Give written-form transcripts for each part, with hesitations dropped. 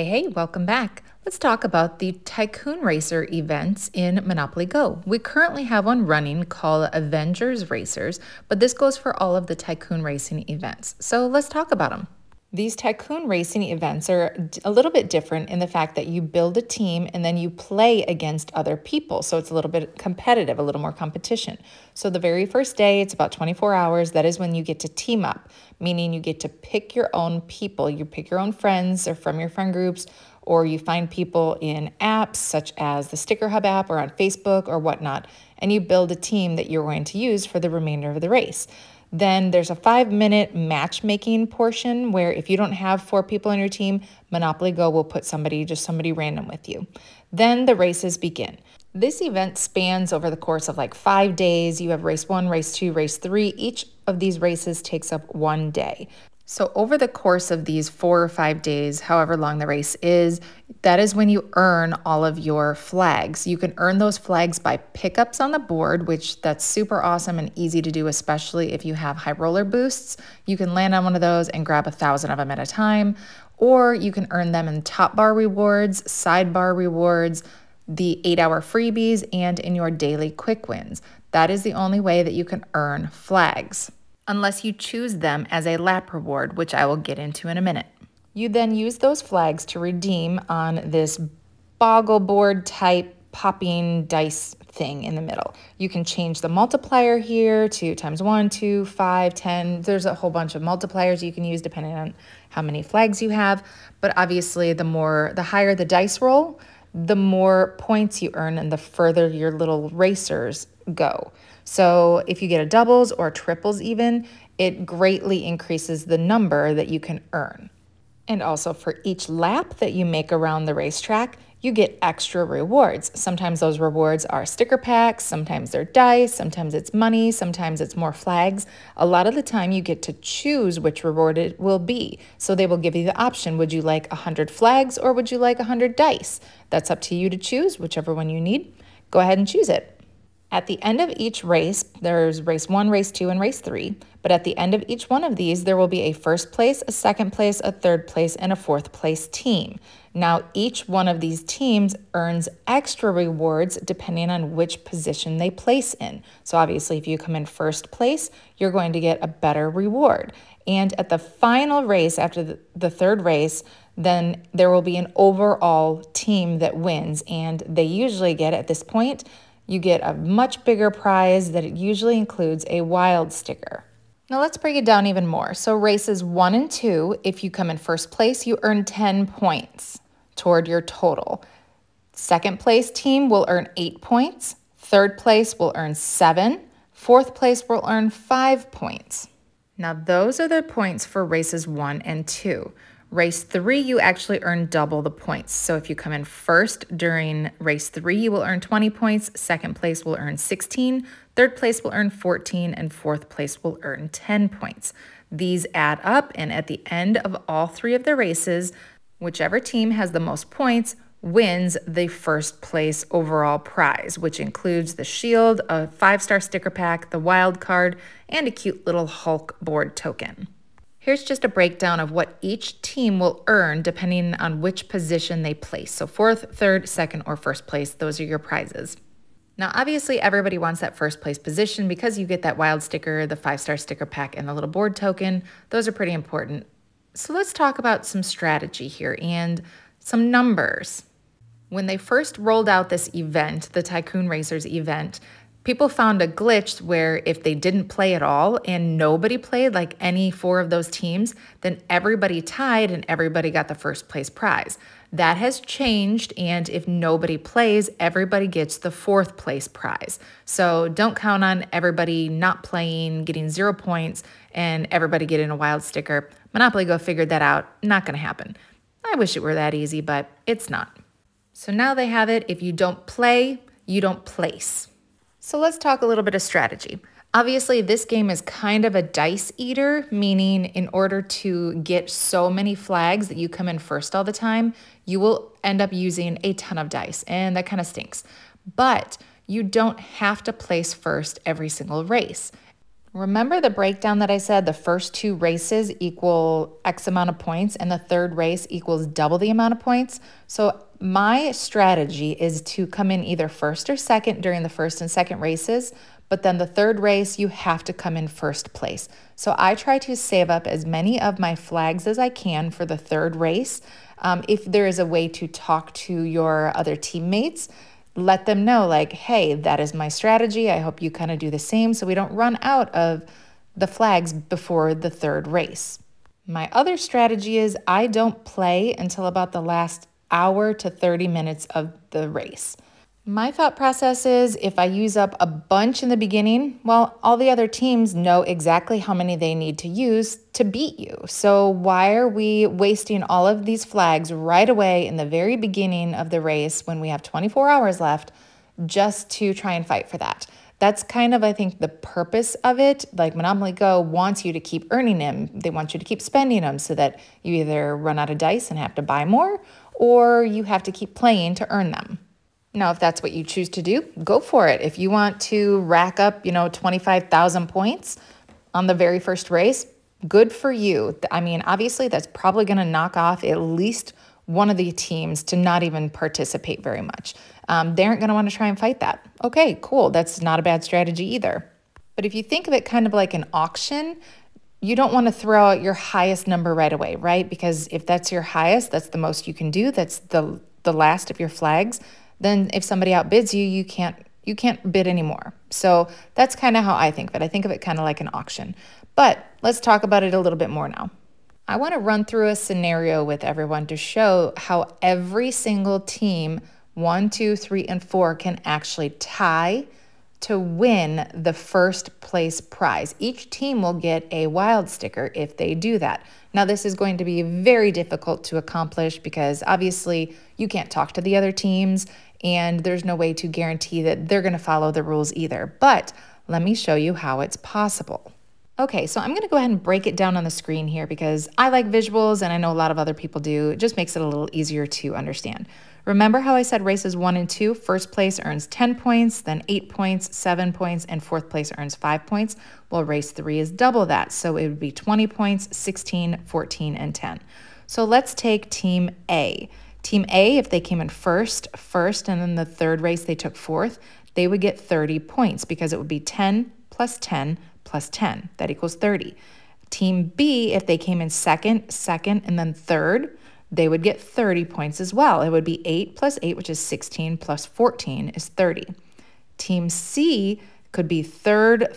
Hey, welcome back. Let's talk about the Tycoon Racer events in Monopoly Go. We currently have one running called Avengers Racers, but this goes for all of the Tycoon racing events. So let's talk about them. These Tycoon racing events are a little bit different in the fact that you build a team and then you play against other people. So it's a little bit competitive, a little more competition. So the very first day, it's about 24 hours. That is when you get to team up, meaning you get to pick your own people. You pick your own friends or from your friend groups, or you find people in apps such as the Sticker Hub app or on Facebook or whatnot, and you build a team that you're going to use for the remainder of the race. Then there's a 5-minute matchmaking portion where if you don't have 4 people on your team, Monopoly Go will put just somebody random with you. Then the races begin. This event spans over the course of like 5 days. You have race 1, race 2, race 3. Each of these races takes up 1 day. So over the course of these 4 or 5 days, however long the race is, that is when you earn all of your flags. You can earn those flags by pickups on the board, which that's super awesome and easy to do, especially if you have high roller boosts. You can land on one of those and grab 1,000 of them at a time, or you can earn them in top bar rewards, sidebar rewards, the 8-hour freebies, and in your daily quick wins. That is the only way that you can earn flags, unless you choose them as a lap reward, which I will get into in a minute. You then use those flags to redeem on this boggle board type popping dice thing in the middle. You can change the multiplier here to ×1, 2, 5, 10. There's a whole bunch of multipliers you can use depending on how many flags you have. But obviously the higher the dice roll, the more points you earn and the further your little racers go. So if you get a doubles or triples even, it greatly increases the number that you can earn. And also for each lap that you make around the racetrack, you get extra rewards. Sometimes those rewards are sticker packs, sometimes they're dice, sometimes it's money, sometimes it's more flags. A lot of the time you get to choose which reward it will be. So they will give you the option, would you like 100 flags or would you like 100 dice? That's up to you to choose, whichever one you need. Go ahead and choose it. At the end of each race, there's race 1, race 2, and race 3. But at the end of each one of these, there will be a first place, a second place, a third place, and a fourth place team. Now, each one of these teams earns extra rewards depending on which position they place in. So obviously, if you come in first place, you're going to get a better reward. And at the final race, after the third race, then there will be an overall team that wins. And they usually get, at this point, you get a much bigger prize that it usually includes a wild sticker. Now let's break it down even more. So races 1 and 2, if you come in first place, you earn 10 points toward your total. Second place team will earn 8 points. Third place will earn 7. Fourth place will earn 5 points. Now those are the points for races 1 and 2. Race 3, you actually earn double the points. So if you come in first during race 3, you will earn 20 points. Second place will earn 16. Third place will earn 14. And fourth place will earn 10 points. These add up, and at the end of all 3 of the races, whichever team has the most points wins the first place overall prize, which includes the shield, a 5-star sticker pack, the wild card, and a cute little Hulk board token. Here's just a breakdown of what each team will earn depending on which position they place. So fourth, third, second, or first place, those are your prizes. Now, obviously, everybody wants that first place position because you get that wild sticker, the 5-star sticker pack, and the little board token. Those are pretty important. So let's talk about some strategy here and some numbers. When they first rolled out this event, the Tycoon Racers event, people found a glitch where if they didn't play at all and nobody played, like any 4 of those teams, then everybody tied and everybody got the first place prize. That has changed, and if nobody plays, everybody gets the 4th place prize. So don't count on everybody not playing, getting 0 points, and everybody getting a wild sticker. Monopoly Go figured that out. Not going to happen. I wish it were that easy, but it's not. So now they have it. If you don't play, you don't place. So let's talk a little bit of strategy. Obviously, this game is kind of a dice eater, meaning in order to get so many flags that you come in first all the time, you will end up using a ton of dice, and that kind of stinks. But you don't have to place first every single race. Remember the breakdown that I said the first 2 races equal X amount of points and the third race equals double the amount of points? So my strategy is to come in either first or second during the first and second races, but then the third race, you have to come in first place. So I try to save up as many of my flags as I can for the third race. If there is a way to talk to your other teammates, let them know like, hey, that is my strategy. I hope you kind of do the same so we don't run out of the flags before the third race. My other strategy is I don't play until about the last hour to 30 minutes of the race. My thought process is if I use up a bunch in the beginning, well, all the other teams know exactly how many they need to use to beat you. So why are we wasting all of these flags right away in the very beginning of the race when we have 24 hours left just to try and fight for that? That's kind of, I think, the purpose of it. Like Monopoly Go wants you to keep earning them. They want you to keep spending them so that you either run out of dice and have to buy more, or you have to keep playing to earn them. Now, if that's what you choose to do, go for it. If you want to rack up, 25,000 points on the very first race, good for you. I mean, obviously, that's probably going to knock off at least one of the teams to not even participate very much. They aren't going to want to try and fight that. Okay, cool. That's not a bad strategy either. But if you think of it kind of like an auction, you don't want to throw out your highest number right away, right? Because if that's your highest, that's the most you can do. That's the last of your flags. Then if somebody outbids you, you can't bid anymore. So that's kind of how I think of it. I think of it kind of like an auction. But let's talk about it a little bit more now. I want to run through a scenario with everyone to show how every single team, 1, 2, 3, and 4, can actually tie to win the first place prize. Each team will get a wild sticker if they do that. Now, this is going to be very difficult to accomplish because obviously you can't talk to the other teams and there's no way to guarantee that they're going to follow the rules either. But let me show you how it's possible. Okay, so I'm going to go ahead and break it down on the screen here because I like visuals and I know a lot of other people do. It just makes it a little easier to understand. Remember how I said races 1 and 2, first place earns 10 points, then 8 points, 7 points, and fourth place earns 5 points? Well, race 3 is double that, so it would be 20 points, 16, 14, and 10. So let's take Team A. Team A, if they came in first, and then the third race they took fourth, they would get 30 points because it would be 10 plus 10 plus 10. That equals 30. Team B, if they came in second, and then third, they would get 30 points as well. It would be 8 plus 8, which is 16, plus 14 is 30. Team C could be third,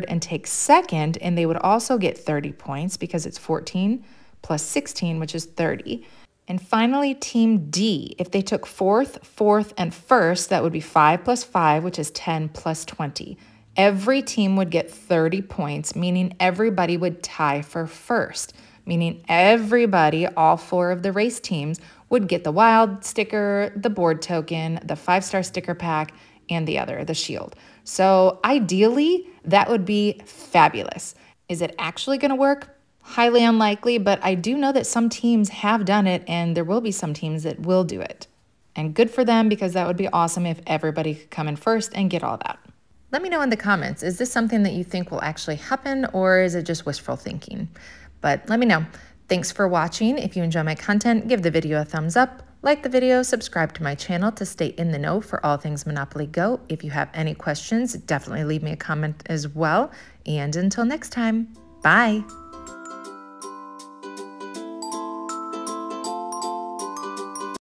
and take second, and they would also get 30 points because it's 14 plus 16, which is 30. And finally, Team D, if they took fourth, and first, that would be 5 plus 5, which is 10 plus 20. Every team would get 30 points, meaning everybody would tie for first, meaning everybody, all 4 of the race teams, would get the wild sticker, the board token, the 5-star sticker pack, and the shield. So ideally, that would be fabulous. Is it actually going to work? Highly unlikely, but I do know that some teams have done it, and there will be some teams that will do it. And good for them, because that would be awesome if everybody could come in first and get all that. Let me know in the comments, is this something that you think will actually happen, or is it just wishful thinking? But let me know. Thanks for watching. If you enjoy my content, give the video a thumbs up, like the video, subscribe to my channel to stay in the know for all things Monopoly Go. If you have any questions, definitely leave me a comment as well. And until next time, bye.